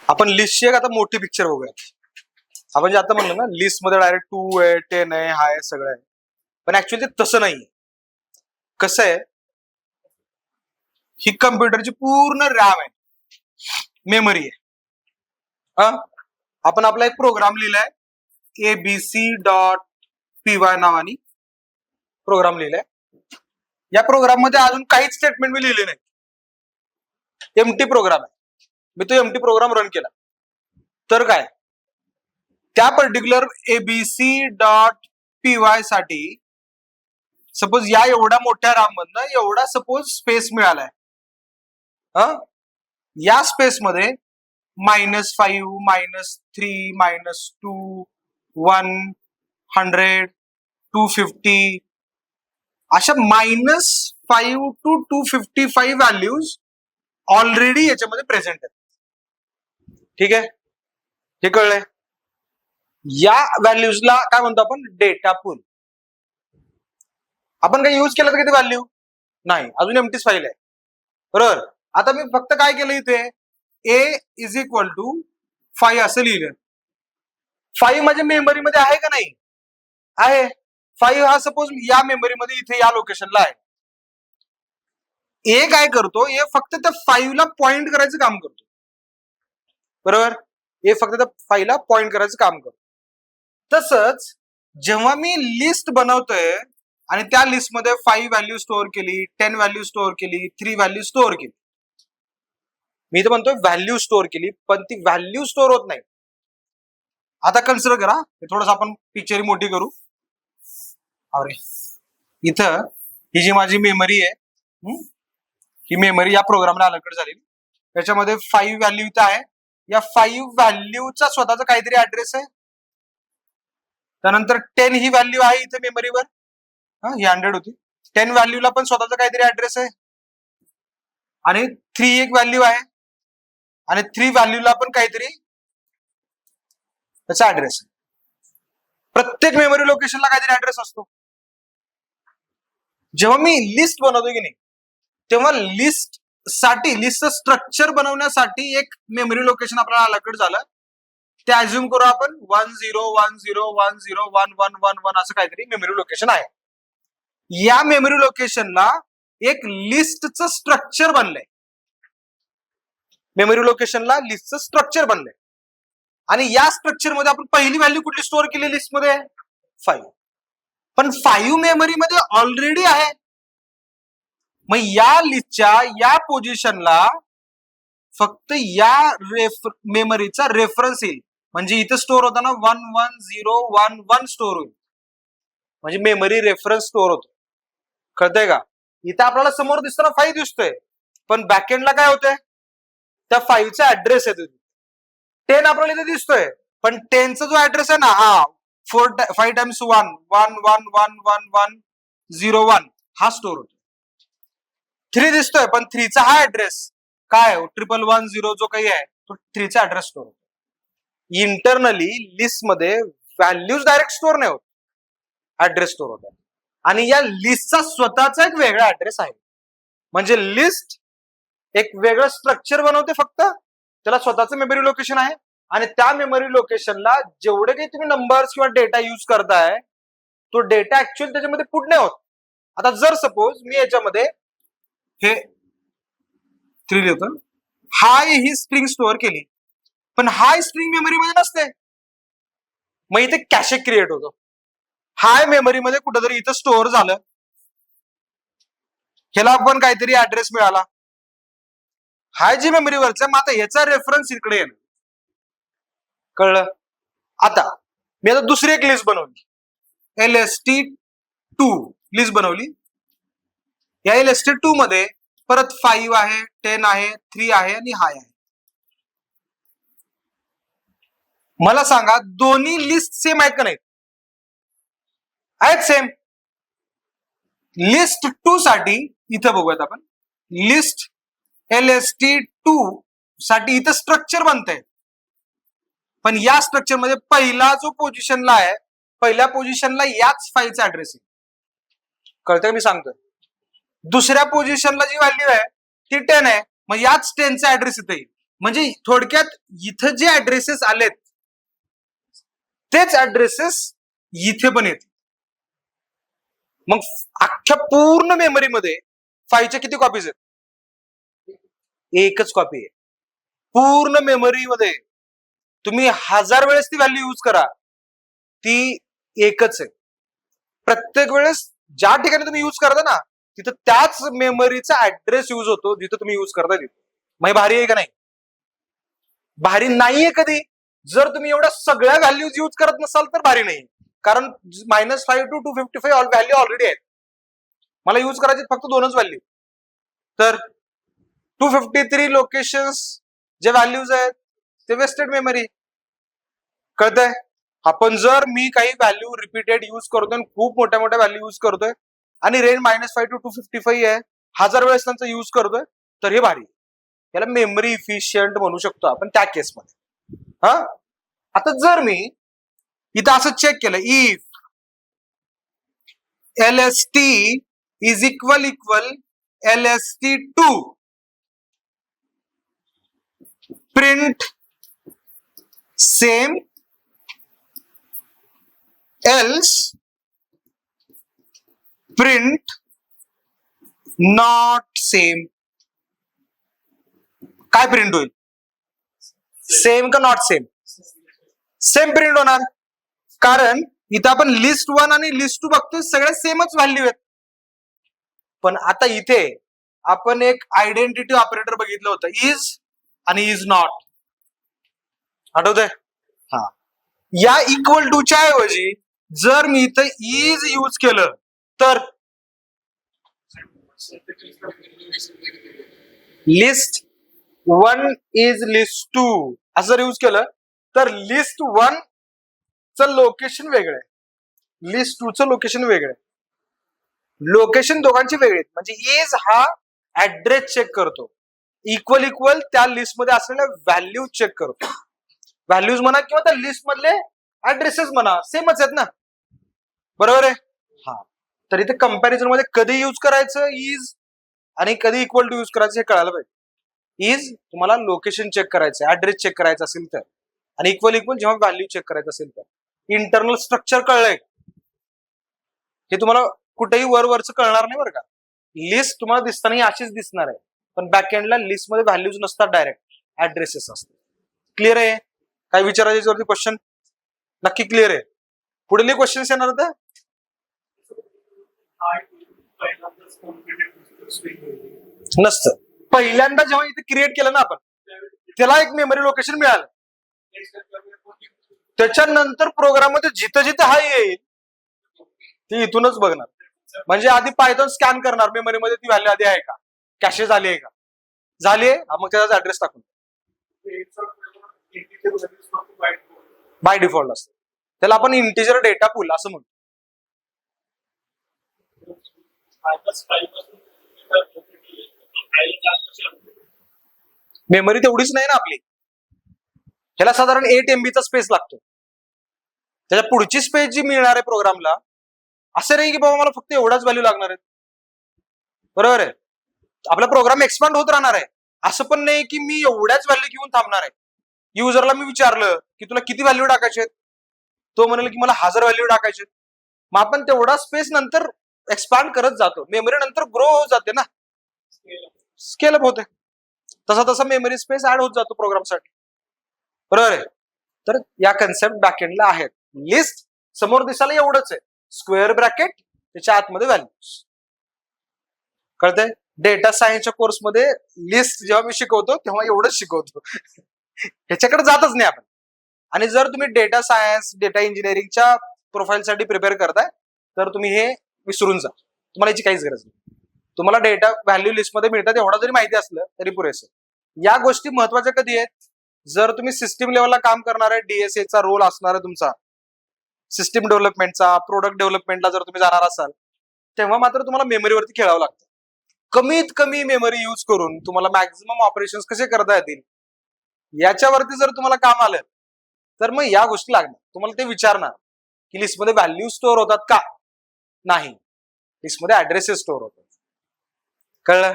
आपण लिस्टची एक आता मोठी पिक्चर बघूयात. आपण जे आता म्हणलं ना, लिस्ट मध्ये डायरेक्ट 2 आहे, 10 आहे, हाय सगळं आहे. पण ऍक्च्युअली ते तसं नाही. कसं आहे, ही कम्प्युटरची पूर्ण रॅम आहे, मेमरी आहे. हा, आपण आपला एक प्रोग्राम लिहिलाय, abc.py नावानी प्रोग्राम लिहिलाय. या प्रोग्राम मध्ये अजून काहीच स्टेटमेंट मी लिहिले नाही. एमटी प्रोग्राम आहे. मी तो एमटी प्रोग्राम रन केला तर काय, त्या पर्टिक्युलर abc.py साठी सपोज या एवढ्या मोठ्या रॅम मधनं एवढा सपोज स्पेस मिळालाय. या स्पेस मध्ये -5, -3, -2, 100, 250 अशा -5 to 255 व्हॅल्यूज ऑलरेडी याच्यामध्ये प्रेझेंट आहेत. ठीक आहे, हे कळलंय. या व्हॅल्यूजला काय म्हणतो आपण, डेटा पूल. आपण काही यूज केलं तर किती व्हॅल्यू नाही, अजून एमटीच फाईल आहे. बरोबर. आता मी फक्त काय केलं इथे, a इज इक्वल टू 5 असं लिहिलं. 5 माझ्या मेमरीमध्ये आहे का नाही, आहे. 5 हा सपोज या मेमरीमध्ये इथे या लोकेशनला आहे. ए काय करतो, ए फक्त त्या 5 ला पॉइंट करायचं काम करतो. बरोबर. ए फक्त त्या 5 ला पॉइंट करायचं काम करतो. तसंच जेव्हा मी लिस्ट बनवतोय आणि त्या लिस्ट मध्ये 5 व्हॅल्यू स्टोअर केली, 10 व्हॅल्यू स्टोअर केली, 3 व्हॅल्यू स्टोअर केली. मी तर म्हणतोय व्हॅल्यू स्टोअर केली, पण ती व्हॅल्यू स्टोअर होत नाही. आता कन्सिडर करा, थोडस आपण पिक्चर मोठी करू. अरे इथं ही जी माझी मेमरी आहे, ही मेमरी या प्रोग्रामला अलॉकेट झालेली. त्याच्यामध्ये 5 व्हॅल्यू इथं आहे. या 5 व्हॅल्यूचा स्वतःचा काहीतरी ऍड्रेस आहे. त्यानंतर 10 ही व्हॅल्यू आहे इथे मेमरीवर, ही 100 होती. 10 व्हॅल्यूला पण स्वतःचा काहीतरी ऍड्रेस आहे. आणि 3 एक व्हॅल्यू आहे, आणि 3 व्हॅल्यूला पण काहीतरी त्याचा ऍड्रेस आहे. प्रत्येक मेमरी लोकेशनला काहीतरी ऍड्रेस असतो. जेव्हा मी लिस्ट बनवतो की नाही, तेव्हा लिस्ट साठी, लिस्टचं स्ट्रक्चर बनवण्यासाठी एक मेमरी लोकेशन आपल्याला अलॉकेट झालं. ते अज्युम करू आपण 1010101111 असं काहीतरी मेमरी लोकेशन आहे. या मेमरी लोकेशनला एक लिस्टचं स्ट्रक्चर बनलंय. मेमरी लोकेशनला लिस्टचं स्ट्रक्चर बनलंय. आणि या स्ट्रक्चर मध्ये आपण पहिली व्हॅल्यू कुठली स्टोअर केली लिस्ट मध्ये, 5. पण 5 मेमरी मध्ये ऑलरेडी आहे. मग या लिस्टच्या या पोझिशनला फक्त या मेमरीचा रेफरन्स येईल. म्हणजे इथं स्टोअर होताना 11011 स्टोअर होईल. म्हणजे मेमरी रेफरन्स स्टोअर होतो. कळतंय का? इथं आपल्याला समोर दिसताना 5 दिसतोय, पण बॅकएंडला काय होतंय, त्या 5 चा ऍड्रेस येतो. 10 आपल्याला इथे दिसतोय, पण 10 चा जो ऍड्रेस आहे ना, हा 5 टाइम्स 1 111101 हा स्टोअर होतो. 3 दिसतोय, पण 3 चा हा ऍड्रेस काय, 1110 जो काही आहे तो 3 चा ऍड्रेस स्टोअर होतो. इंटरनली लिस्ट मध्ये व्हॅल्यूज डायरेक्ट स्टोअर नाही होत, ऍड्रेस स्टोअर होतात. आणि या लिस्टचा स्वतःचा एक वेगळा ऍड्रेस आहे. म्हणजे लिस्ट एक वेगळं स्ट्रक्चर बनवते, फक्त त्याला स्वतःचं मेमरी लोकेशन आहे. आणि त्या मेमरी लोकेशनला जेवढे काही तुम्ही नंबर्स किंवा डेटा युज करताय, तो डेटा ऍक्च्युअली त्याच्यामध्ये पुट नाही होत. आता जर सपोज मी याच्यामध्ये हे 3 लिहितो, हाय ही स्ट्रिंग स्टोअर केली, पण हाय स्ट्रिंग मेमरीमध्ये नसते. मग इथे कॅशे क्रिएट होतो. हाय मेमरीमध्ये कुठेतरी इथं स्टोअर झालं, ह्याला पण काहीतरी ऍड्रेस मिळाला. हाय जी मेमरीवरचा, मग आता याचा रेफरन्स इकडे येईल. कळलं? आता मी आता दुसरी एक लिस्ट बनवली, LST2 लिस्ट बनवली. या LST2 मध्ये परत 5 आहे, 10 आहे, 3 आहे आणि हाय आहे. मला सांगा, दोन्ही लिस्ट सेम आहेत का नाहीत? आहेत सेम. लिस्ट 2 साठी इथं बघूयात आपण, लिस्ट LST2 साठी इथं स्ट्रक्चर बनतंय. पण या स्ट्रक्चर मध्ये पहिला जो पोझिशनला आहे, पहिल्या पोझिशनला याच फाईलचा ऍड्रेस आहे. कळतंय मी सांगतोय? दुसऱ्या पोझिशनला जी व्हॅल्यू आहे ती 10 आहे, मग याच 10 चा ऍड्रेस इथे येईल. म्हणजे थोडक्यात इथं जे ऍड्रेसेस आलेत तेच ऍड्रेसेस इथे पण येतील. मग अख्ख्या पूर्ण मेमरीमध्ये 5 च्या किती कॉपीज आहेत? एकच कॉपी आहे. पूर्ण मेमरीमध्ये तुम्ही 1000 वेळेस ती व्हॅल्यू यूज करा, ती एकच आहे. प्रत्येक वेळेस ज्या ठिकाणी तुम्ही यूज करता ना तिथं त्याच मेमरीचा ऍड्रेस यूज होतो जिथं तुम्ही यूज करता तिथे. मग भारी आहे का नाही? भारी नाहीये कधी. जर तुम्ही एवढ्या सगळ्या व्हॅल्यूज यूज करत नसाल तर भारी नाही, कारण -5 to 255 व्हॅल्यू ऑलरेडी आहेत. मला यूज करायचे फक्त 2च व्हॅल्यू. तर 253 लोकेशन्स जे व्हॅल्यूज आहेत ते वेस्टेड मेमरी. कळतंय? आपण जर मी काही व्हॅल्यू रिपीटेड यूज करतोय, खूप मोठ्या मोठ्या व्हॅल्यू यूज करतोय आणि रेंज -5 to 255 आहे, 1000 वेळेस त्यांचा यूज करतोय, तर हे भारी. याला मेमरी इफिशियंट म्हणू शकतो आपण त्या केसमध्ये. हा, आता जर मी इथं असं चेक केलं, if LST is equal LST2 print same else print not same. काय प्रिंट होईल? सेम का नॉट सेम? सेम प्रिंट होणार, कारण इथं आपण लिस्ट 1 आणि लिस्ट 2 बघतोय, सगळ्या सेमच व्हॅल्यू आहेत. पण आता इथे आपण एक आयडेंटिटी ऑपरेटर बघितलं होतं, इज आणि इज नॉट. आठवतंय? हा, या इक्वल टू च्या ऐवजी जर मी इथं इज यूज केलं तर लिस्ट 1 इज लिस्ट 2 असं जर यूज केलं तर लिस्ट 1 चं लोकेशन वेगळं आहे, लिस्ट 2 चं लोकेशन वेगळं आहे. लोकेशन दोघांची वेगळी आहेत. म्हणजे इज हा ऍड्रेस चेक करतो, इक्वल त्या लिस्ट मध्ये असलेल्या व्हॅल्यू चेक करतो. व्हॅल्यूज म्हणा किंवा त्या लिस्ट मधले ऍड्रेसेस म्हणा, सेमच आहेत ना, बरोबर आहे? हा, तर इथे कंपॅरिझन मध्ये कधी यूज करायचं इज आणि कधी इक्वल टू यूज करायचं हे कळायला पाहिजे. इज तुम्हाला लोकेशन चेक करायचं, ऍड्रेस चेक करायचं असेल तर, आणि इक्वल जेव्हा व्हॅल्यू चेक करायचं असेल तर. इंटरनल स्ट्रक्चर कळलंय हे तुम्हाला कुठेही वरचं कळणार नाही बरं का. लिस्ट तुम्हाला दिसताना अशीच दिसणार आहे, पण बॅक एंडला लिस्ट मध्ये व्हॅल्यूज नसतात, डायरेक्ट ऍड्रेसेस असतात. क्लिअर आहे? काय विचारायचे वरती क्वेश्चन? नक्की क्लिअर आहे? पुढील क्वेश्चन येणार होतं. नसतं. पहिल्यांदा जेव्हा इथे क्रिएट केलं ना आपण, त्याला एक मेमरी लोकेशन मिळालं, त्याच्यानंतर प्रोग्राम मध्ये जिथं जिथं हा येईल ती इथूनच बघणार. म्हणजे आधी पायथॉन स्कॅन करणार मेमरीमध्ये ती व्हॅल्यू आधी आहे का, कॅशे झाली आहे का, झाली आहे, मग त्याचा ऍड्रेस टाकून बाय डिफॉल्ट असतं. त्याला आपण इंटिजर डेटा पूल असं म्हणतो. मेमरी तेवढीच नाही ना आपली, ह्याला साधारण 8 MB चा स्पेस लागतो. त्याच्या पुढची स्पेस जी मिळणार आहे प्रोग्रामला, असं नाही की बाबा मला फक्त एवढाच व्हॅल्यू लागणार आहे, बरोबर आहे? आपला प्रोग्राम एक्सपांड होत राहणार आहे. असं पण नाही की मी एवढ्याच व्हॅल्यू घेऊन थांबणार आहे. युजरला मी विचारलं की तुला किती व्हॅल्यू टाकायचे आहेत, तो म्हणाल की मला 1000 व्हॅल्यू टाकायचे. मग आपण तेवढा स्पेस नंतर एक्सपांड करत जातो, मेमरी नंतर ग्रो होत जाते ना, स्केल अप होते, तसा तसा मेमरी स्पेस ऍड होत जातो प्रोग्रामसाठी, बरोबर आहे? तर या कन्सेप्ट बॅकएंडला आहेत. लिस्ट समोर दिसायला एवढंच आहे, स्क्वेअर ब्रॅकेट, त्याच्या आतमध्ये व्हॅल्यूज. कळतंय? डेटा सायन्सच्या कोर्समध्ये लिस्ट जेव्हा मी शिकवतो तेव्हा एवढंच शिकवतो, ह्याच्याकडे जातच नाही आपण. आणि जर तुम्ही डेटा सायन्स, डेटा इंजिनिअरिंगच्या प्रोफाईलसाठी प्रिपेअर करताय तर तुम्ही हे विसरून जा, तुम्हाला याची काहीच गरज नाही. तुम्हाला डेटा व्हॅल्यू लिस्टमध्ये मिळतात एवढा जरी माहिती असलं तरी पुरेसं. या गोष्टी महत्वाच्या कधी आहेत? जर तुम्ही सिस्टीम लेवलला काम करणार आहे, DSAचा रोल असणार आहे तुमचा, सिस्टीम डेव्हलपमेंटचा, प्रोडक्ट डेव्हलपमेंटला जर तुम्ही जाणार असाल, तेव्हा मात्र तुम्हाला मेमरीवरती खेळावं लागतं. कमीत कमी मेमरी यूज करून तुम्हाला मॅक्झिमम ऑपरेशन्स कसे करता येतील याच्यावरती जर तुम्हाला काम आलं तर मग या गोष्टी लागणार. तुम्हाला ते विचारणार की लिस्टमध्ये व्हॅल्यू स्टोअर होतात का? नाही, लिस्टमध्ये ऍड्रेसेस स्टोअर होतात. कळलं?